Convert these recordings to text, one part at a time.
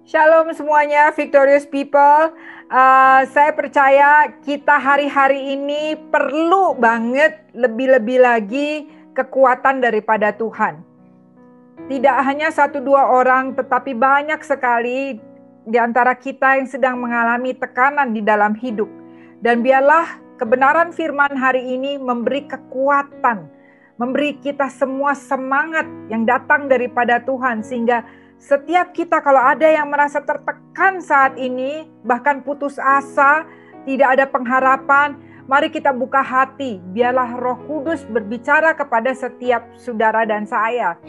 Shalom semuanya, Victorious People. Saya percaya kita hari-hari ini perlu banget lebih-lebih lagi kekuatan daripada Tuhan. Tidak hanya satu dua orang, tetapi banyak sekali di antara kita yang sedang mengalami tekanan di dalam hidup. Dan biarlah kebenaran firman hari ini memberi kekuatan, memberi kita semua semangat yang datang daripada Tuhan, sehingga setiap kita kalau ada yang merasa tertekan saat ini, bahkan putus asa, tidak ada pengharapan, mari kita buka hati, biarlah Roh Kudus berbicara kepada setiap saudara dan saya.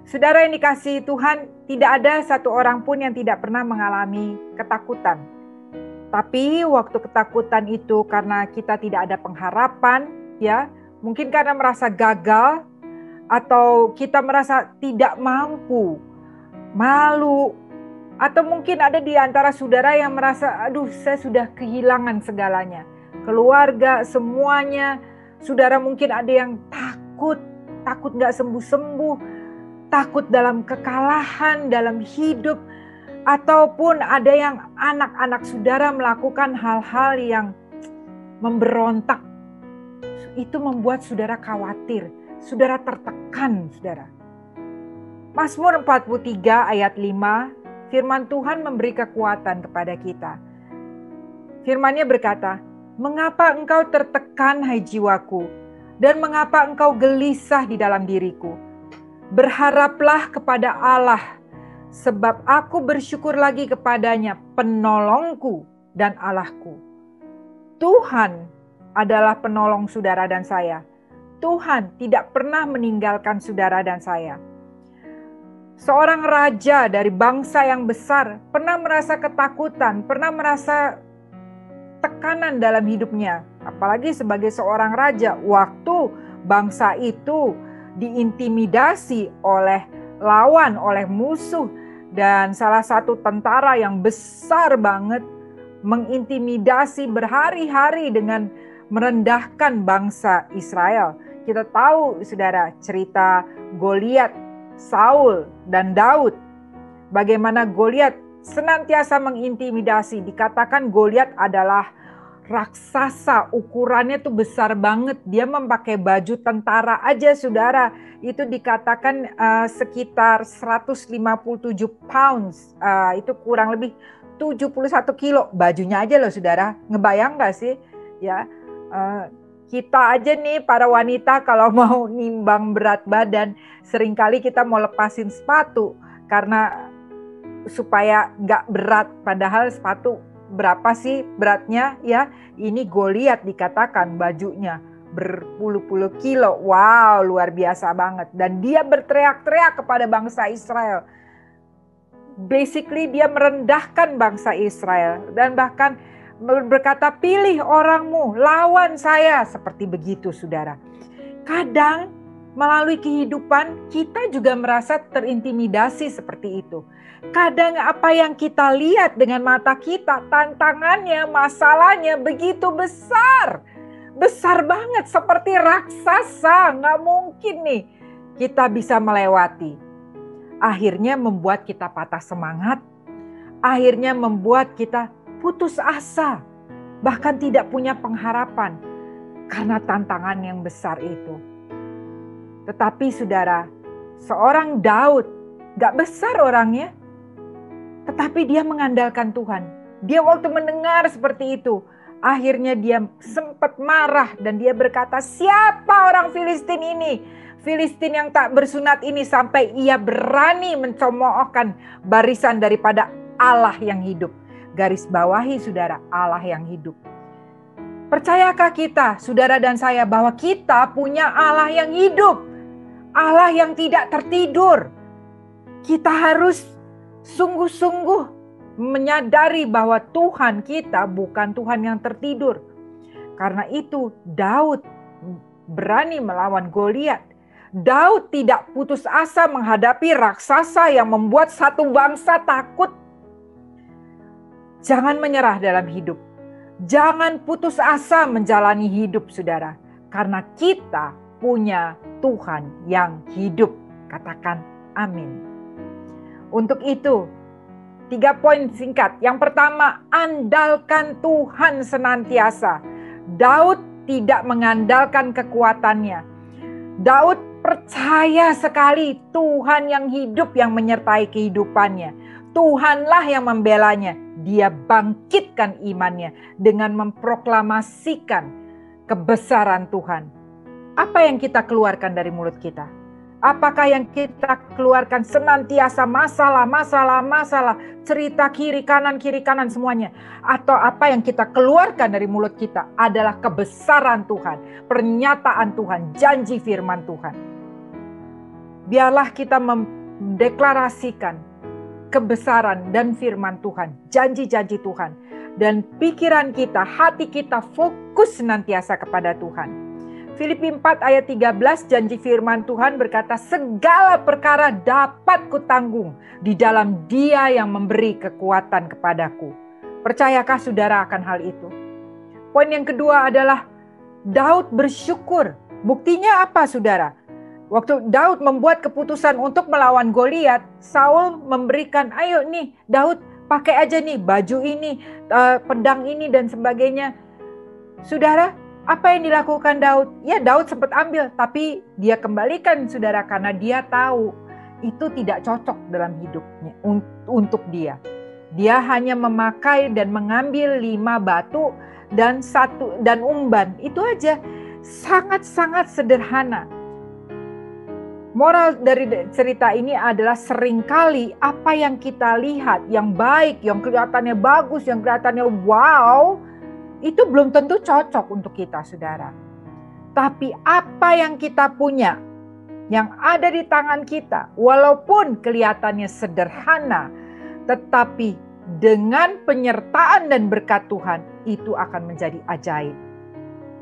Saudara yang dikasihi Tuhan, tidak ada satu orang pun yang tidak pernah mengalami ketakutan. Tapi waktu ketakutan itu karena kita tidak ada pengharapan, ya, mungkin karena merasa gagal, atau kita merasa tidak mampu, malu, atau mungkin ada di antara saudara yang merasa, aduh saya sudah kehilangan segalanya. Keluarga, semuanya. Saudara mungkin ada yang takut gak sembuh-sembuh, takut dalam kekalahan, dalam hidup, ataupun ada yang anak-anak saudara melakukan hal-hal yang memberontak. Itu membuat saudara khawatir, saudara tertekan, saudara. Mazmur 43 ayat 5, firman Tuhan memberi kekuatan kepada kita. Firman-Nya berkata, "Mengapa engkau tertekan, hai jiwaku, dan mengapa engkau gelisah di dalam diriku? Berharaplah kepada Allah, sebab aku bersyukur lagi kepadanya, penolongku dan Allahku." Tuhan adalah penolong saudara dan saya. Tuhan tidak pernah meninggalkan saudara dan saya. Seorang raja dari bangsa yang besar pernah merasa ketakutan, pernah merasa tekanan dalam hidupnya. Apalagi sebagai seorang raja, waktu bangsa itu diintimidasi oleh lawan, oleh musuh, dan salah satu tentara yang besar banget mengintimidasi berhari-hari dengan merendahkan bangsa Israel. Kita tahu, saudara, cerita Goliat, Saul, dan Daud. Bagaimana Goliat senantiasa mengintimidasi. Dikatakan Goliat adalah raksasa, ukurannya tuh besar banget. Dia memakai baju tentara aja, saudara. Itu dikatakan sekitar 157 pounds. Itu kurang lebih 71 kilo. Bajunya aja loh, saudara. Ngebayang gak sih? Ya, kita aja nih para wanita kalau mau nimbang berat badan, seringkali kita mau lepasin sepatu karena supaya gak berat. Padahal sepatu berapa sih beratnya, ya? Ini Goliat dikatakan bajunya berpuluh-puluh kilo. Wow, luar biasa banget. Dan dia berteriak-teriak kepada bangsa Israel. Basically dia merendahkan bangsa Israel dan bahkan berkata, "Pilih orangmu, lawan saya." Seperti begitu, saudara. Kadang melalui kehidupan kita juga merasa terintimidasi seperti itu. Kadang apa yang kita lihat dengan mata kita, tantangannya, masalahnya begitu besar. Besar banget, seperti raksasa. Nggak mungkin nih kita bisa melewati. Akhirnya membuat kita patah semangat. Akhirnya membuat kita putus asa. Bahkan tidak punya pengharapan karena tantangan yang besar itu. Tetapi saudara, seorang Daud, gak besar orangnya, tetapi dia mengandalkan Tuhan. Dia waktu mendengar seperti itu, akhirnya dia sempat marah dan dia berkata, "Siapa orang Filistin ini? Filistin yang tak bersunat ini sampai ia berani mencemoohkan barisan daripada Allah yang hidup." Garis bawahi, saudara, Allah yang hidup. Percayakah kita, saudara dan saya, bahwa kita punya Allah yang hidup? Allah yang tidak tertidur. Kita harus sungguh-sungguh menyadari bahwa Tuhan kita bukan Tuhan yang tertidur. Karena itu Daud berani melawan Goliat. Daud tidak putus asa menghadapi raksasa yang membuat satu bangsa takut. Jangan menyerah dalam hidup. Jangan putus asa menjalani hidup, saudara. Karena kita punya Tuhan yang hidup. Katakan amin. Untuk itu, 3 poin singkat. Yang pertama, andalkan Tuhan senantiasa. Daud tidak mengandalkan kekuatannya. Daud percaya sekali Tuhan yang hidup yang menyertai kehidupannya. Tuhanlah yang membelanya. Dia bangkitkan imannya dengan memproklamasikan kebesaran Tuhan. Apa yang kita keluarkan dari mulut kita? Apakah yang kita keluarkan senantiasa masalah, cerita kiri kanan semuanya? Atau apa yang kita keluarkan dari mulut kita adalah kebesaran Tuhan, pernyataan Tuhan, janji firman Tuhan. Biarlah kita mendeklarasikan kebesaran dan firman Tuhan, janji-janji Tuhan. Dan pikiran kita, hati kita fokus senantiasa kepada Tuhan. Filipi 4 ayat 13, janji firman Tuhan berkata, segala perkara dapat kutanggung di dalam Dia yang memberi kekuatan kepadaku. Percayakah saudara akan hal itu? Poin yang kedua adalah Daud bersyukur. Buktinya apa saudara? Waktu Daud membuat keputusan untuk melawan Goliat, Saul memberikan, ayo nih Daud pakai aja nih baju ini, pedang ini dan sebagainya. Saudara, apa yang dilakukan Daud? Ya, Daud sempat ambil, tapi dia kembalikan saudara karena dia tahu itu tidak cocok dalam hidupnya untuk dia. Dia hanya memakai dan mengambil 5 batu dan umban. Itu aja, sangat-sangat sederhana. Moral dari cerita ini adalah seringkali apa yang kita lihat, yang baik, yang kelihatannya bagus, yang kelihatannya wow, itu belum tentu cocok untuk kita, saudara. Tapi apa yang kita punya, yang ada di tangan kita, walaupun kelihatannya sederhana, tetapi dengan penyertaan dan berkat Tuhan, itu akan menjadi ajaib.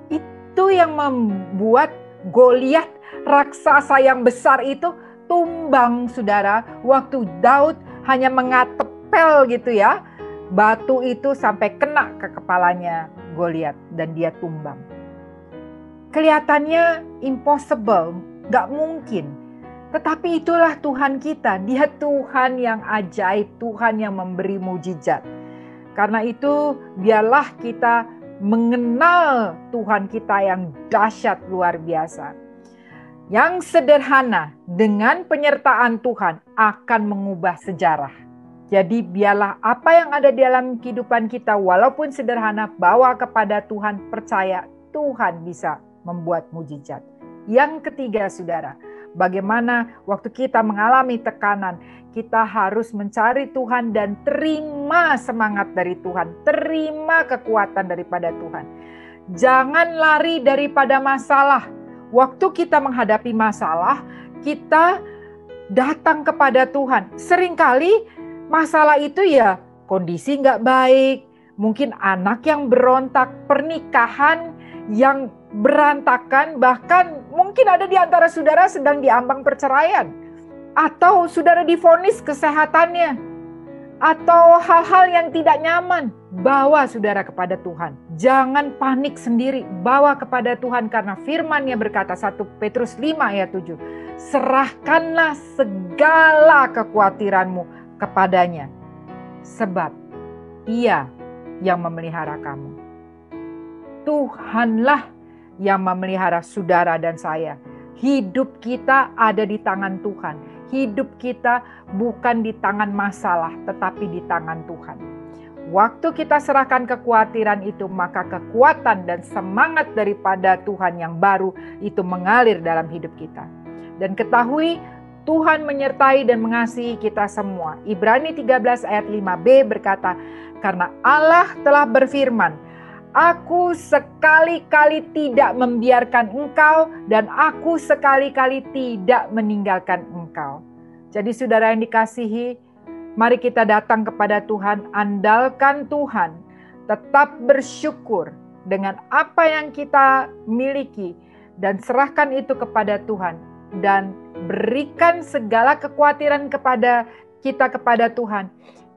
Itu yang membuat Goliat, raksasa yang besar itu, tumbang, saudara. Waktu Daud hanya mengatepel gitu ya, batu itu sampai kena ke kepalanya Goliat dan dia tumbang. Kelihatannya impossible, gak mungkin. Tetapi itulah Tuhan kita. Dia Tuhan yang ajaib, Tuhan yang memberi mujizat. Karena itu biarlah kita mengenal Tuhan kita yang dahsyat luar biasa. Yang sederhana dengan penyertaan Tuhan akan mengubah sejarah. Jadi biarlah apa yang ada di dalam kehidupan kita walaupun sederhana, bawa kepada Tuhan, percaya Tuhan bisa membuat mujizat. Yang ketiga saudara, bagaimana waktu kita mengalami tekanan, kita harus mencari Tuhan dan terima semangat dari Tuhan, terima kekuatan daripada Tuhan. Jangan lari daripada masalah. Waktu kita menghadapi masalah, kita datang kepada Tuhan. Seringkali masalah itu ya kondisi nggak baik, mungkin anak yang berontak, pernikahan yang berantakan, bahkan mungkin ada di antara saudara sedang diambang perceraian, atau saudara divonis kesehatannya, atau hal-hal yang tidak nyaman. Bawa saudara kepada Tuhan. Jangan panik sendiri, bawa kepada Tuhan karena firman-Nya berkata 1 Petrus 5 ayat 7. Serahkanlah segala kekhawatiranmu kepadanya, sebab Ia yang memelihara kamu. Tuhanlah yang memelihara saudara dan saya. Hidup kita ada di tangan Tuhan. Hidup kita bukan di tangan masalah, tetapi di tangan Tuhan. Waktu kita serahkan kekhawatiran itu, maka kekuatan dan semangat daripada Tuhan yang baru itu mengalir dalam hidup kita. Dan ketahui Tuhan menyertai dan mengasihi kita semua. Ibrani 13 ayat 5b berkata, karena Allah telah berfirman, aku sekali-kali tidak membiarkan engkau dan aku sekali-kali tidak meninggalkan engkau. Jadi saudara yang dikasihi, mari kita datang kepada Tuhan, andalkan Tuhan, tetap bersyukur dengan apa yang kita miliki dan serahkan itu kepada Tuhan dan berikan segala kekhawatiran kepada Tuhan,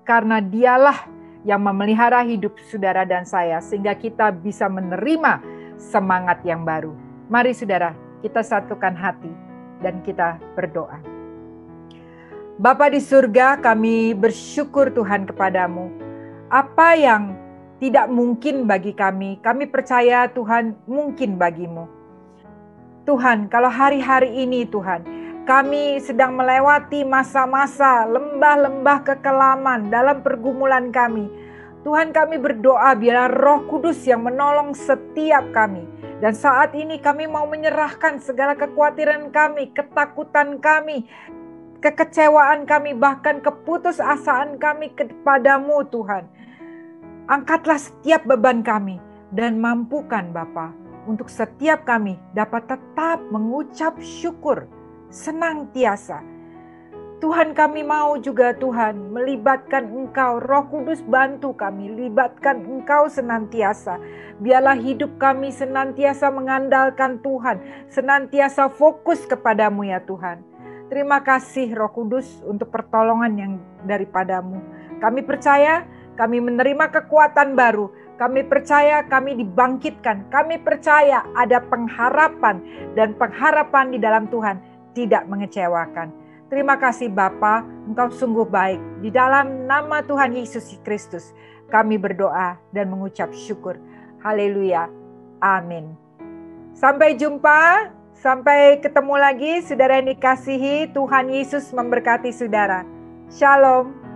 karena Dialah yang memelihara hidup saudara dan saya sehingga kita bisa menerima semangat yang baru. Mari saudara, kita satukan hati dan kita berdoa. Bapa di surga, kami bersyukur Tuhan kepadamu. Apa yang tidak mungkin bagi kami percaya Tuhan mungkin bagimu. Tuhan, kalau hari-hari ini Tuhan, kami sedang melewati masa-masa lembah-lembah kekelaman dalam pergumulan kami. Tuhan, kami berdoa biarlah Roh Kudus yang menolong setiap kami. Dan saat ini kami mau menyerahkan segala kekhawatiran kami, ketakutan kami, kekecewaan kami, bahkan keputusasaan kami kepadamu Tuhan. Angkatlah setiap beban kami dan mampukan Bapa untuk setiap kami dapat tetap mengucap syukur senantiasa. Tuhan, kami mau juga Tuhan melibatkan Engkau, Roh Kudus bantu kami, libatkan Engkau senantiasa. Biarlah hidup kami senantiasa mengandalkan Tuhan, senantiasa fokus kepadamu ya Tuhan. Terima kasih Roh Kudus untuk pertolongan yang daripadamu. Kami percaya kami menerima kekuatan baru. Kami percaya kami dibangkitkan. Kami percaya ada pengharapan dan pengharapan di dalam Tuhan tidak mengecewakan. Terima kasih Bapa, Engkau sungguh baik. Di dalam nama Tuhan Yesus Kristus kami berdoa dan mengucap syukur. Haleluya. Amin. Sampai jumpa. Sampai ketemu lagi, saudara yang dikasihi. Tuhan Yesus memberkati saudara. Shalom.